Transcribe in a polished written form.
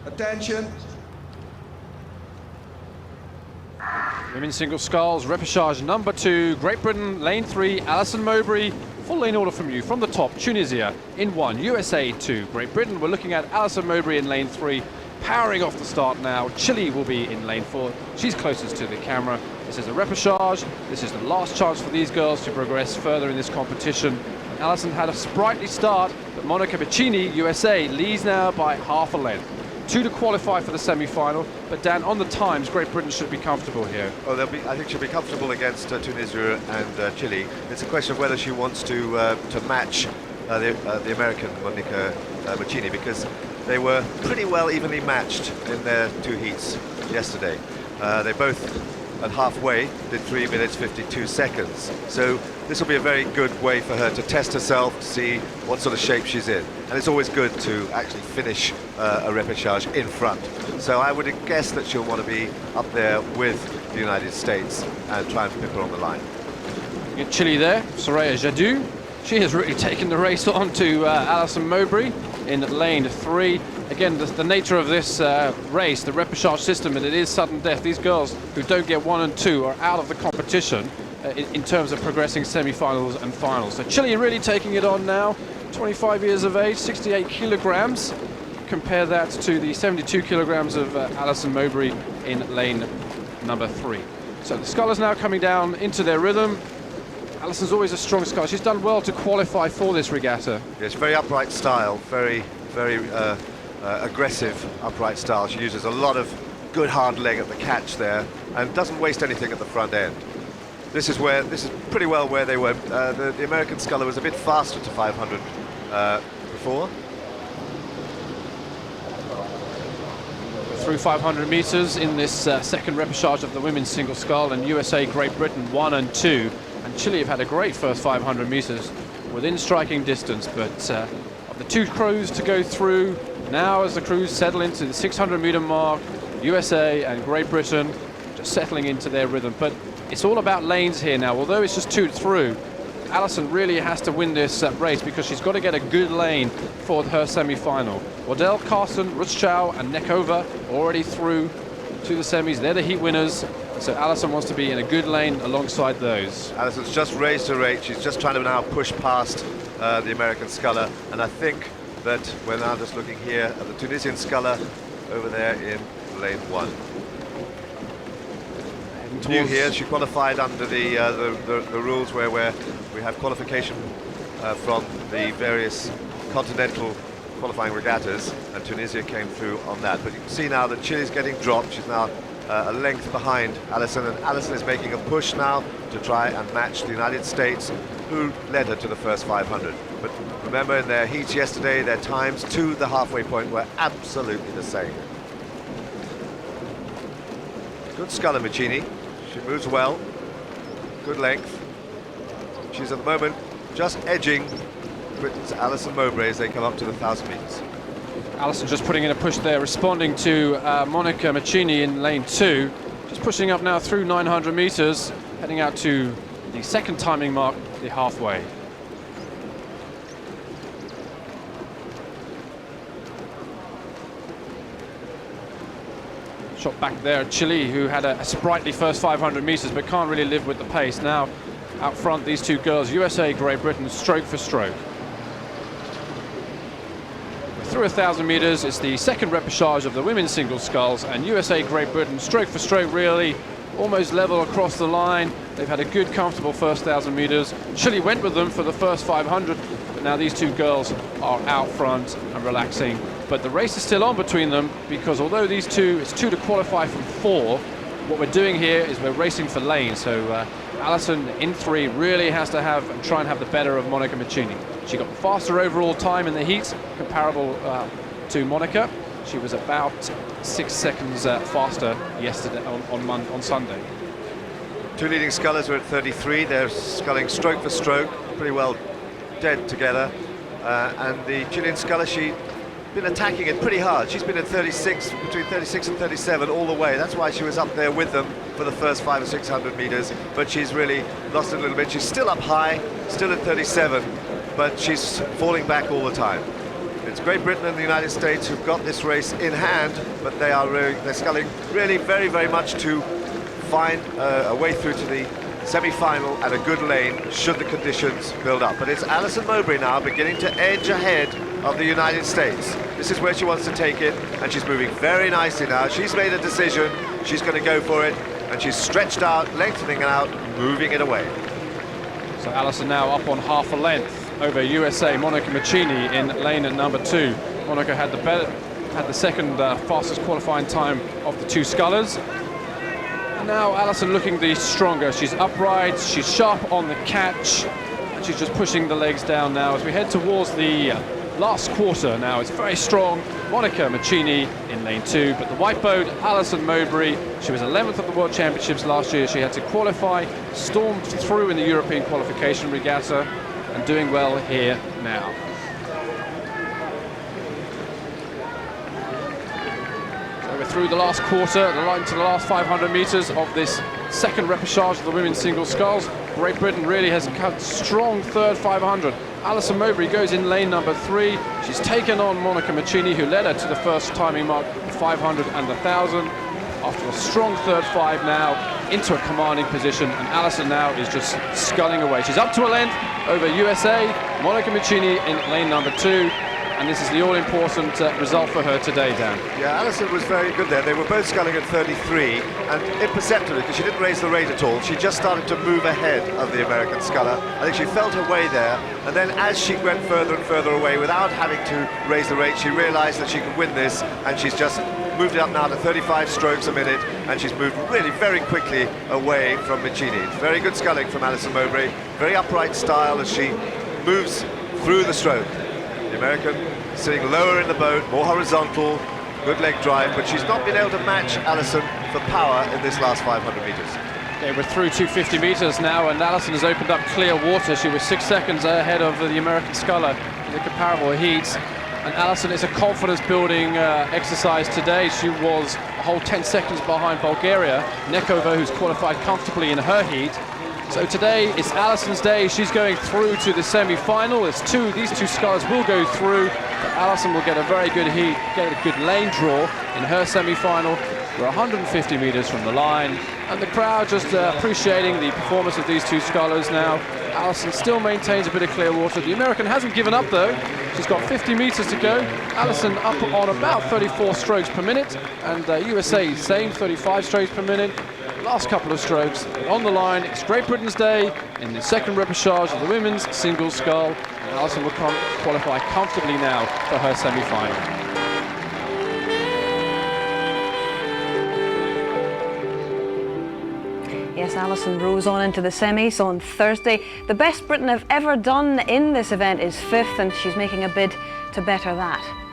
Attention. Women's single sculls, repechage number 2, Great Britain, lane 3, Alison Mowbray. Full lane order from you. From the top, Tunisia in 1, USA 2, Great Britain. We're looking at Alison Mowbray in lane 3, powering off the start now. Chile will be in lane 4. She's closest to the camera. This is a repechage. This is the last chance for these girls to progress further in this competition. Alison had a sprightly start, but Monica Piccini, USA, leads now by half a length. 2 to qualify for the semi-final, but Dan, on the times, Great Britain should be comfortable here. Oh, I think she'll be comfortable against Tunisia and Chile. It's a question of whether she wants to match the American Monica Piccini, because they were pretty well evenly matched in their 2 heats yesterday. They both at halfway did 3 minutes 52 seconds. So this will be a very good way for her to test herself, to see what sort of shape she's in. And it's always good to actually finish a repechage in front. So I would guess that she'll want to be up there with the United States and try and pip her on the line. You get Chile there, Soraya Jadu. She has really taken the race on to Alison Mowbray in lane 3. Again, the nature of this race, the repechage system, and it is sudden death. These girls who don't get 1 and 2 are out of the competition in terms of progressing semi-finals and finals. So Chile really taking it on now, 25 years of age, 68 kilograms. Compare that to the 72 kilograms of Alison Mowbray in lane number 3. So the scullers now coming down into their rhythm. Alison's always a strong sculler. She's done well to qualify for this regatta. Yes, very upright style, very aggressive upright style. She uses a lot of good hard leg at the catch there and doesn't waste anything at the front end. This is pretty well where they were. The American sculler was a bit faster to 500 before. Through 500 meters in this second repechage of the women's single scull, and USA, Great Britain 1 and 2. And Chile have had a great first 500 meters within striking distance, but of the 2 crews to go through, now as the crews settle into the 600-meter mark, USA and Great Britain just settling into their rhythm. But it's all about lanes here now. Although it's just 2 through, Alison really has to win this race, because she's got to get a good lane for her semi-final. Waddell, Carson, Rutzchow and Nekova already through to the semis. They're the heat winners. So Alison wants to be in a good lane alongside those. Alison's just raised her rate. She's just trying to now push past the American sculler. And I think that we're now just looking here at the Tunisian sculler over there in lane 1. New here, she qualified under the rules where we have qualification from the various continental qualifying regattas, and Tunisia came through on that. But you can see now that Chile's getting dropped. She's now a length behind Alison, and Alison is making a push now to try and match the United States, who led her to the first 500. But remember, in their heats yesterday, their times to the halfway point were absolutely the same. Good sculler, Piccini. She moves well, good length. She's at the moment just edging Britain's Alison Mowbray as they come up to the 1,000 meters. Alison just putting in a push there, responding to Monica Piccini in lane 2. Just pushing up now through 900 meters, heading out to the second timing mark, the halfway. Shot back there at Chile, who had a sprightly first 500 meters, but can't really live with the pace. Now out front, these 2 girls, USA, Great Britain, stroke for stroke. Through 1,000 meters, it's the second repechage of the women's single sculls, and USA, Great Britain, stroke for stroke, really almost level across the line. They've had a good, comfortable first 1,000 meters. Chile went with them for the first 500, but now these 2 girls are out front and relaxing. But the race is still on between them, because although these 2, it's 2 to qualify from 4, what we're doing here is we're racing for lane. So Alison in 3 really has to have and try and have the better of Monica Piccini. She got the faster overall time in the heats, comparable to Monica. She was about 6 seconds faster yesterday on Sunday. 2 leading scullers are at 33. They're sculling stroke for stroke, pretty well dead together. And the Chilean sculler, she's been attacking it pretty hard. She's been at 36, between 36 and 37 all the way. That's why she was up there with them for the first 500 or 600 meters. But she's really lost it a little bit. She's still up high, still at 37, but she's falling back all the time. It's Great Britain and the United States who've got this race in hand, but they're sculling really very, very much to find a way through to the semi-final and a good lane should the conditions build up. But it's Alison Mowbray now beginning to edge ahead of the United States. This is where she wants to take it, and she's moving very nicely now. She's made a decision, she's going to go for it, and she's stretched out, lengthening it out, moving it away. So Alison now up on half a length over USA Monica Maccini in lane at number 2. Monica had the second fastest qualifying time of the two scullers. And now Alison looking the stronger. She's upright, she's sharp on the catch, and she's just pushing the legs down now as we head towards the last quarter. Now it's very strong Monica Maccini in lane 2, but the white boat Alison Mowbray, she was 11th at the World Championships last year. She had to qualify, stormed through in the European qualification regatta, and doing well here now. So we're through the last quarter, the line to the last 500 meters of this second repechage of the women's single sculls. Great Britain really has cut strong third 500. Alison Mowbray goes in lane number 3. She's taken on Monica Maccini, who led her to the first timing mark, the 500 and the 1,000. After a strong third 5 now, into a commanding position, and Alison now is just sculling away. She's up to a length over USA, Monica Maccini in lane number 2, and this is the all-important result for her today, Dan. Yeah, Alison was very good there. They were both sculling at 33, and imperceptibly, because she didn't raise the rate at all, she just started to move ahead of the American sculler. I think she felt her way there, and then as she went further and further away without having to raise the rate, she realized that she could win this, and she's just moved it up now to 35 strokes a minute, and she's moved really very quickly away from Maccini. Very good sculling from Alison Mowbray, very upright style as she moves through the stroke. The American sitting lower in the boat, more horizontal, good leg drive, but she's not been able to match Alison for power in this last 500 meters. Okay, we're through 250 meters now, and Alison has opened up clear water. She was 6 seconds ahead of the American sculler in the comparable heats. And Alison, it's a confidence-building exercise today. She was a whole 10 seconds behind Bulgaria, Nekova, who's qualified comfortably in her heat. So today it's Alison's day. She's going through to the semi-final. These two scullers will go through. But Alison will get a very good heat, get a good lane draw in her semi-final. We're 150 meters from the line, and the crowd just appreciating the performance of these two scullers now. Alison still maintains a bit of clear water. The American hasn't given up though. She's got 50 meters to go. Alison up on about 34 strokes per minute, and USA same 35 strokes per minute. Last couple of strokes on the line. It's Great Britain's day in the second repechage of the women's single scull, and Alison will qualify comfortably now for her semi-final. Yes, Alison rose on into the semis on Thursday. The best Britain have ever done in this event is 5th, and she's making a bid to better that.